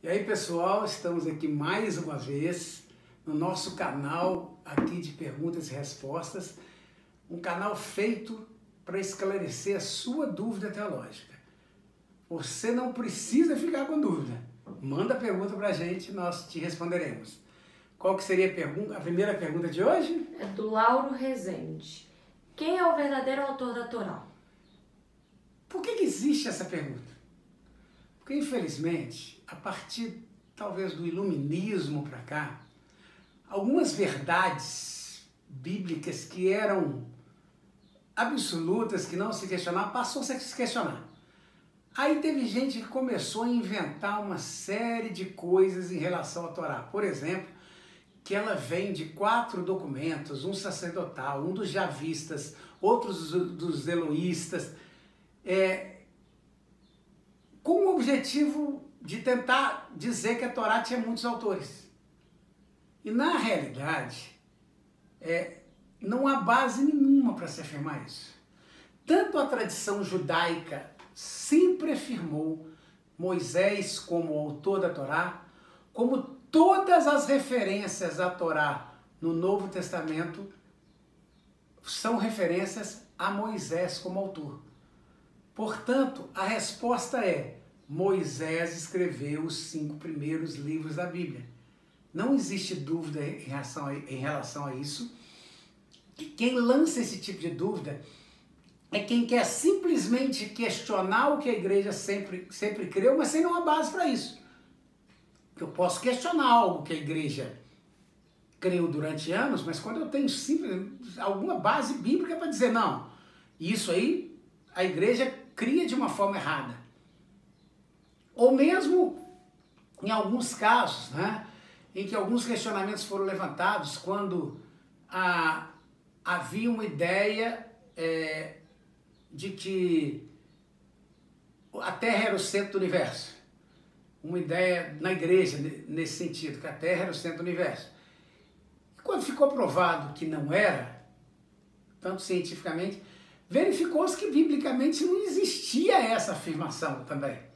E aí, pessoal, estamos aqui mais uma vez no nosso canal aqui de perguntas e respostas, um canal feito para esclarecer a sua dúvida teológica. Você não precisa ficar com dúvida. Manda a pergunta para a gente, nós te responderemos. Qual que seria a primeira pergunta de hoje? É do Lauro Rezende. Quem é o verdadeiro autor da Torá? Por que existe essa pergunta? Porque, infelizmente, a partir, talvez, do iluminismo para cá, algumas verdades bíblicas que eram absolutas, que não se questionavam, passou a se questionar. Aí teve gente que começou a inventar uma série de coisas em relação à Torá. Por exemplo, que ela vem de 4 documentos, um sacerdotal, um dos javistas, outros dos eloístas, com o objetivo de tentar dizer que a Torá tinha muitos autores. E na realidade, não há base nenhuma para se afirmar isso. Tanto a tradição judaica sempre afirmou Moisés como autor da Torá, como todas as referências à Torá no Novo Testamento são referências a Moisés como autor. Portanto, a resposta é: Moisés escreveu os 5 primeiros livros da Bíblia. Não existe dúvida em relação a isso. E quem lança esse tipo de dúvida é quem quer simplesmente questionar o que a igreja sempre creu, mas sem nenhuma base para isso. Eu posso questionar algo que a igreja creu durante anos, mas quando eu tenho alguma base bíblica para dizer, não, isso aí a igreja cria de uma forma errada. Ou mesmo, em alguns casos, em que alguns questionamentos foram levantados quando havia uma ideia de que a Terra era o centro do universo. Uma ideia na igreja nesse sentido, que a Terra era o centro do universo. E quando ficou provado que não era, tanto cientificamente, verificou-se que biblicamente não existia essa afirmação também.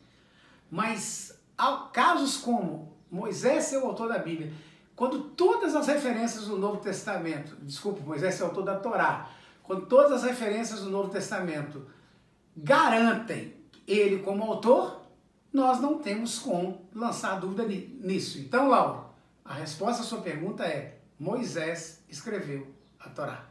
Mas há casos como Moisés ser o autor da Bíblia, quando todas as referências do Novo Testamento, Moisés ser o autor da Torá, quando todas as referências do Novo Testamento garantem ele como autor, nós não temos como lançar dúvida nisso. Então, Lauro, a resposta à sua pergunta é: Moisés escreveu a Torá.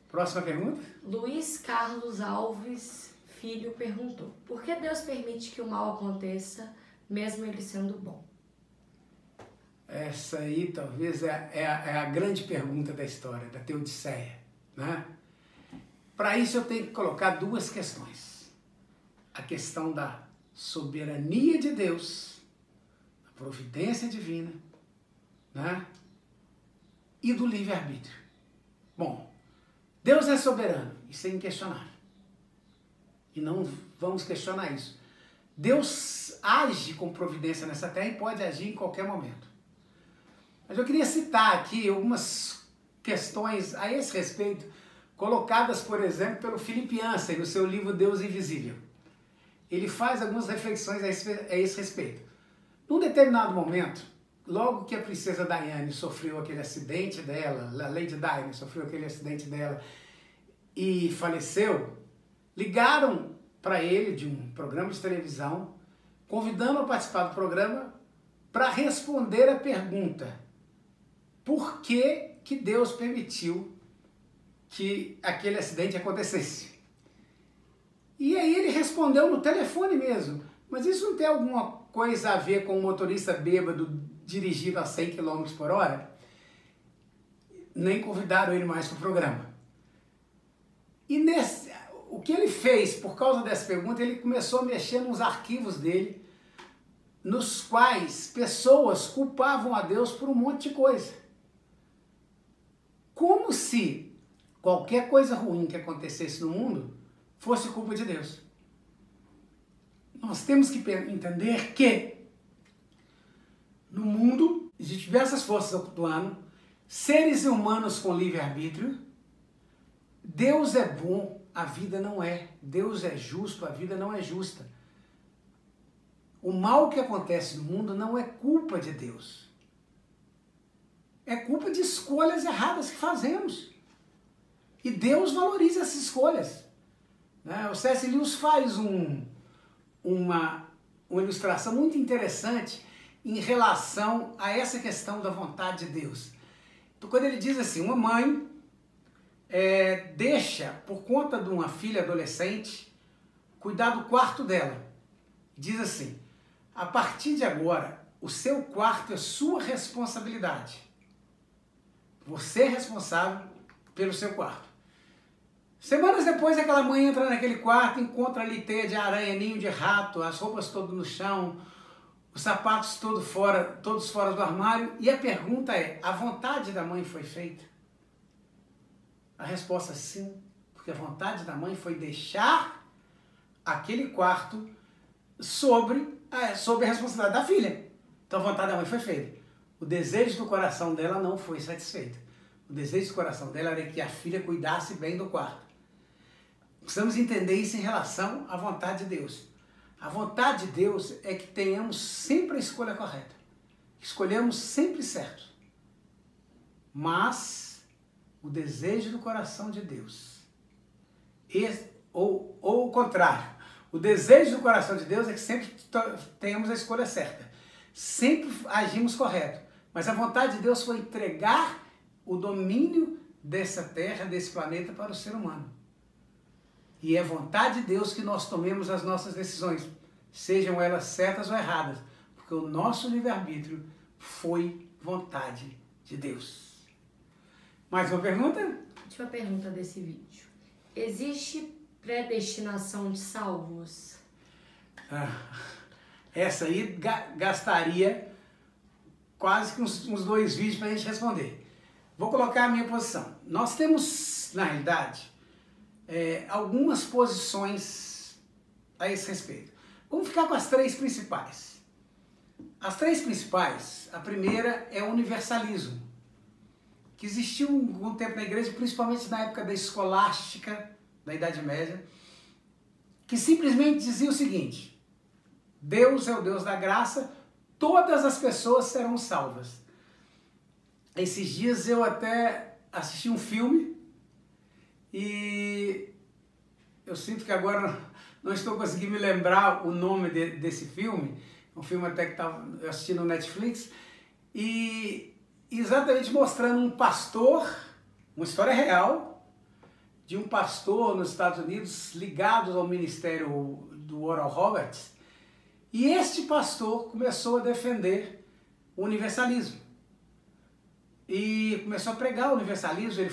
Próxima pergunta? Luiz Carlos Alves Filho perguntou: por que Deus permite que o mal aconteça, mesmo ele sendo bom? Essa aí talvez é a grande pergunta da história, da Teodiceia, né? Para isso eu tenho que colocar 2 questões. A questão da soberania de Deus, a providência divina, né? E do livre-arbítrio. Bom, Deus é soberano, isso é inquestionável. E não vamos questionar isso. Deus age com providência nessa terra e pode agir em qualquer momento. Mas eu queria citar aqui algumas questões a esse respeito, colocadas, por exemplo, pelo Philip Yancey no seu livro Deus Invisível. Ele faz algumas reflexões a esse respeito. Num determinado momento, logo que a princesa Diana sofreu aquele acidente dela, a Lady Diana sofreu aquele acidente dela e faleceu, ligaram para ele de um programa de televisão, convidando a participar do programa para responder a pergunta: por que Deus permitiu que aquele acidente acontecesse? E aí ele respondeu no telefone mesmo: mas isso não tem alguma coisa a ver com um motorista bêbado dirigindo a 100 km por hora? Nem convidaram ele mais para o programa. E o que ele fez por causa dessa pergunta, ele começou a mexer nos arquivos dele, nos quais pessoas culpavam a Deus por um monte de coisa. Como se qualquer coisa ruim que acontecesse no mundo fosse culpa de Deus. Nós temos que entender que no mundo existem diversas forças atuando, seres humanos com livre-arbítrio. Deus é bom, a vida não é. Deus é justo, a vida não é justa. O mal que acontece no mundo não é culpa de Deus. É culpa de escolhas erradas que fazemos. E Deus valoriza essas escolhas. O C.S. Lewis faz uma ilustração muito interessante em relação a essa questão da vontade de Deus. Então, quando ele diz assim, uma mãe deixa, por conta de uma filha adolescente, cuidar do quarto dela. Diz assim, a partir de agora, o seu quarto é sua responsabilidade. Você é responsável pelo seu quarto. Semanas depois, aquela mãe entra naquele quarto, encontra ali teia de aranha, ninho de rato, as roupas todas no chão, os sapatos todos fora do armário. E a pergunta é, a vontade da mãe foi feita? A resposta é sim, porque a vontade da mãe foi deixar aquele quarto sob a responsabilidade da filha. Então a vontade da mãe foi feita. O desejo do coração dela não foi satisfeito. O desejo do coração dela era que a filha cuidasse bem do quarto. Precisamos entender isso em relação à vontade de Deus. A vontade de Deus é que tenhamos sempre a escolha correta. Escolhemos sempre certo. Mas o desejo do coração de Deus, ou o contrário, o desejo do coração de Deus é que sempre tenhamos a escolha certa. Sempre agimos correto. Mas a vontade de Deus foi entregar o domínio dessa terra, desse planeta para o ser humano. E é vontade de Deus que nós tomemos as nossas decisões, sejam elas certas ou erradas, porque o nosso livre-arbítrio foi vontade de Deus. Mais uma pergunta? Última pergunta desse vídeo. Existe predestinação de salvos? Essa aí gastaria quase que uns 2 vídeos para a gente responder. Vou colocar a minha posição. Nós temos, na realidade, algumas posições a esse respeito. Vamos ficar com as 3 principais. As 3 principais, a primeira é o universalismo, que existiu algum tempo na igreja, principalmente na época da escolástica, da Idade Média, que simplesmente dizia o seguinte: Deus é o Deus da graça, todas as pessoas serão salvas. Esses dias eu até assisti um filme e eu sinto que agora não estou conseguindo me lembrar o nome desse filme, um filme até que eu assisti no Netflix, e exatamente mostrando um pastor, uma história real, de um pastor nos Estados Unidos ligado ao ministério do Oral Roberts, e este pastor começou a defender o universalismo. E começou a pregar o universalismo,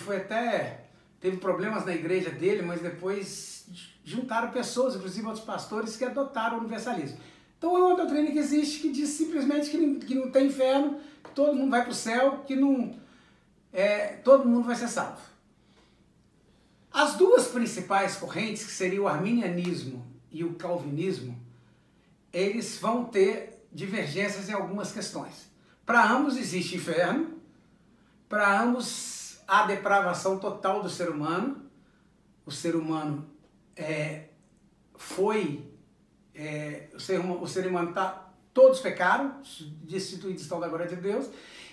teve problemas na igreja dele, mas depois juntaram pessoas, inclusive outros pastores, que adotaram o universalismo. Então é uma doutrina que existe, que diz simplesmente que não tem inferno, que todo mundo vai para o céu, que todo mundo vai ser salvo. As 2 principais correntes, que seriam o arminianismo e o calvinismo, eles vão ter divergências em algumas questões. Para ambos existe inferno, para ambos há depravação total do ser humano. O ser humano todos pecaram, destituídos estão da glória de Deus,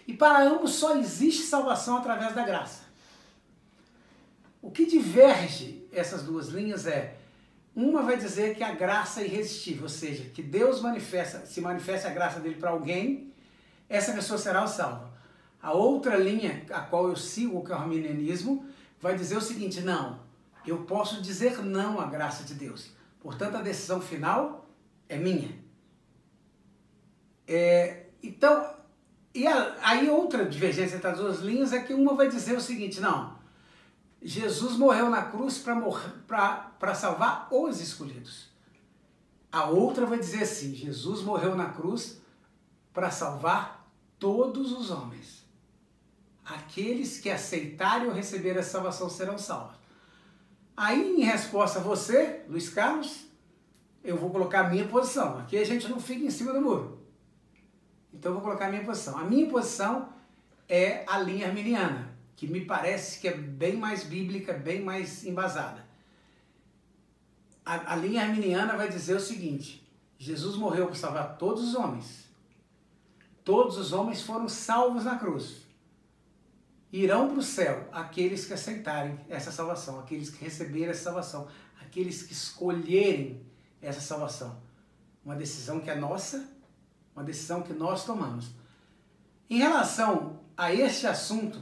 e para ambos só existe salvação através da graça. O que diverge essas 2 linhas uma vai dizer que a graça é irresistível, ou seja, que Deus se manifesta a graça dele para alguém, essa pessoa será salva. A outra linha, a qual eu sigo, que é o arminianismo, vai dizer o seguinte: não, eu posso dizer não à graça de Deus, portanto a decisão final é minha. Aí outra divergência entre as 2 linhas é que uma vai dizer o seguinte: não, Jesus morreu na cruz para salvar os escolhidos. A outra vai dizer assim: Jesus morreu na cruz para salvar todos os homens. Aqueles que aceitarem ou receberem a salvação serão salvos. Aí, em resposta a você, Luiz Carlos, eu vou colocar a minha posição. Aqui a gente não fica em cima do muro. Então eu vou colocar a minha posição. A minha posição é a linha arminiana, que me parece que é bem mais bíblica, bem mais embasada. A linha arminiana vai dizer o seguinte: Jesus morreu para salvar todos os homens. Todos os homens foram salvos na cruz. Irão para o céu aqueles que aceitarem essa salvação, aqueles que receberem essa salvação, aqueles que escolherem essa salvação. Uma decisão que é nossa, uma decisão que nós tomamos. Em relação a este assunto,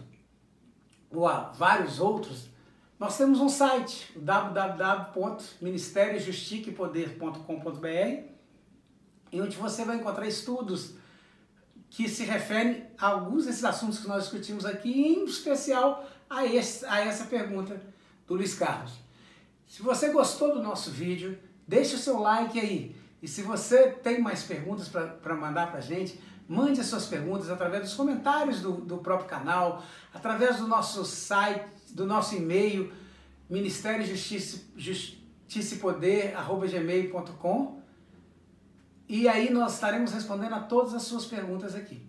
ou a vários outros, nós temos um site, www.ministeriojusticaipoder.com.br, em onde você vai encontrar estudos que se referem a alguns desses assuntos que nós discutimos aqui, em especial a essa pergunta do Luiz Carlos. Se você gostou do nosso vídeo, deixe o seu like aí. E se você tem mais perguntas para mandar para a gente, mande as suas perguntas através dos comentários do próprio canal, através do nosso site, do nosso e-mail, ministeriojusticiapoder@gmail.com, e aí nós estaremos respondendo a todas as suas perguntas aqui.